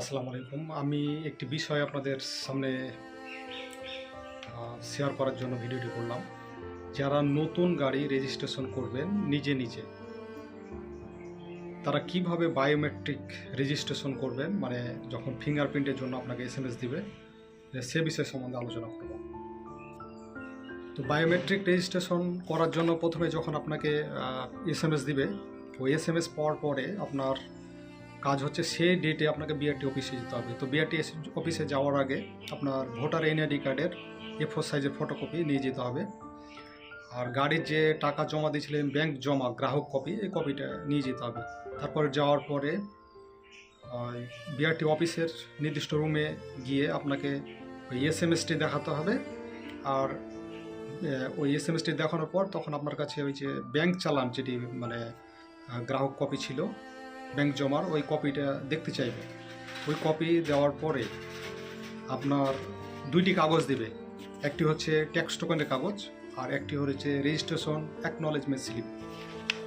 আসসালামু আলাইকুম। আমি একটি বিষয় আপনাদের সামনে শেয়ার করার জন্য ভিডিওটি করলাম। যারা নতুন গাড়ি রেজিস্ট্রেশন করবেন নিজে, তারা কিভাবে বায়োমেট্রিক রেজিস্ট্রেশন করবেন, মানে যখন ফিঙ্গারপ্রিন্টের জন্য আপনাকে এসএমএস দিবে, সে বিষয় সম্বন্ধে আলোচনা করব। তো বায়োমেট্রিক রেজিস্ট্রেশন করার জন্য প্রথমে যখন আপনাকে এসএমএস দিবে, ওই এসএমএস পাওয়ার পরে আপনার কাজ হচ্ছে সেই ডেটে আপনাকে বিআরটি অফিসে যেতে হবে। তো বিআরটি অফিসে যাওয়ার আগে আপনার ভোটার এনআইডি কার্ডের A4 সাইজের ফটোকপি নিয়ে যেতে হবে। আর গাড়ির যে টাকা জমা দিয়েছিলেন ব্যাংক জমা গ্রাহক কপি, এই কপিটা নিয়ে যেতে হবে। তারপরে যাওয়ার পরে বিআরটি অফিসের নির্দিষ্ট রুমে গিয়ে আপনাকে ওই এসএমএসটি দেখাতে হবে। আর ওই এসএমএসটি দেখানোর পর তখন আপনার কাছে ওই যে ব্যাংক চালান, যেটি মানে গ্রাহক কপি ছিল ব্যাংক জমার, ওই কপিটা দেখতে চাইবে। ওই কপি দেওয়ার পরে আপনার দুইটি কাগজ দিবে, একটি হচ্ছে ট্যাক্স টোকনের কাগজ আর একটি হচ্ছে রেজিস্ট্রেশন অ্যাকনলেজমেন্ট স্লিপ।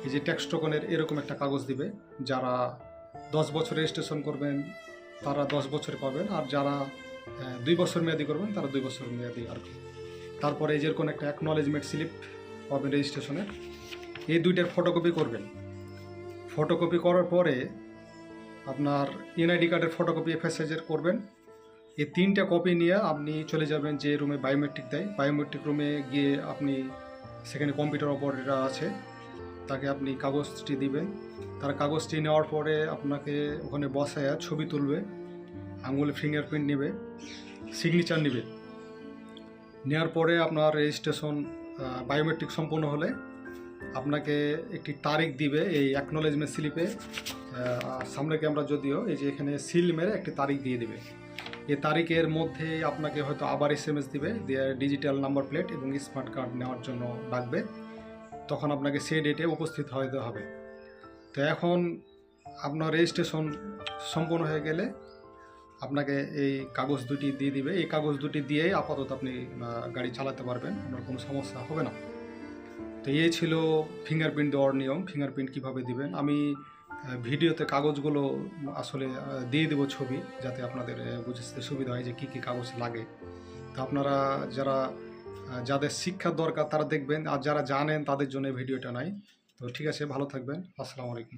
এই যে ট্যাক্স টোকনের এরকম একটা কাগজ দিবে, যারা 10 বছর রেজিস্ট্রেশন করবেন তারা 10 বছরে পাবেন, আর যারা 2 বছর মেয়াদি করবেন তারা 2 বছর মেয়াদি আর কি। তারপরে এই যেরকম একটা অ্যাকনলেজমেন্ট স্লিপ পাবেন রেজিস্ট্রেশনের, এই দুইটার ফটোকপি করবেন। ফটোকপি করার পরে আপনার এনআইডি কার্ডের ফটোকপি A4 সাইজের করবেন। এই 3টা কপি নিয়ে আপনি চলে যাবেন যে রুমে বায়োমেট্রিক দেয়। বায়োমেট্রিক রুমে গিয়ে আপনি সেখানে কম্পিউটার অপারেটর আছে, তাকে আপনি কাগজটি দিবেন। তার কাগজটি নেওয়ার পরে আপনাকে ওখানে বসায় ছবি তুলবে, আঙুলে ফিঙ্গারপ্রিন্ট নেবে, সিগনেচার নেবে। নেওয়ার পরে আপনার রেজিস্ট্রেশন বায়োমেট্রিক সম্পূর্ণ হলে আপনাকে একটি তারিখ দিবে এই অ্যাকনলেজমেন্ট স্লিপে। সামনে ক্যামেরা যদিও এই যে এখানে সিল মেরে একটি তারিখ দিয়ে দেবে। এই তারিখের মধ্যে আপনাকে হয়তো আবার এসএমএস দিবে, দিয়ে ডিজিটাল নাম্বার প্লেট এবং স্মার্ট কার্ড নেওয়ার জন্য ডাকবে। তখন আপনাকে সেই ডেটে উপস্থিত হতে হবে। তো এখন আপনার রেজিস্ট্রেশন সম্পূর্ণ হয়ে গেলে আপনাকে এই কাগজ দুটি দিয়ে দিবে। এই কাগজ দুটি দিয়েই আপাতত আপনি গাড়ি চালাতে পারবেন, আপনার কোনো সমস্যা হবে না। তো এই ছিল ফিঙ্গারপ্রিন্ট দেওয়ার নিয়ম। ফিঙ্গারপ্রিন্ট কীভাবে দিবেন আমি ভিডিওতে কাগজগুলো আসলে দিয়ে দেবো ছবি, যাতে আপনাদের বুঝতে সুবিধা হয় যে কী কী কাগজ লাগে। তো আপনারা যাদের শিক্ষার দরকার তারা দেখবেন, আর যারা জানেন তাদের জন্য ভিডিওটা নাই। তো ঠিক আছে, ভালো থাকবেন। আসসালামু আলাইকুম।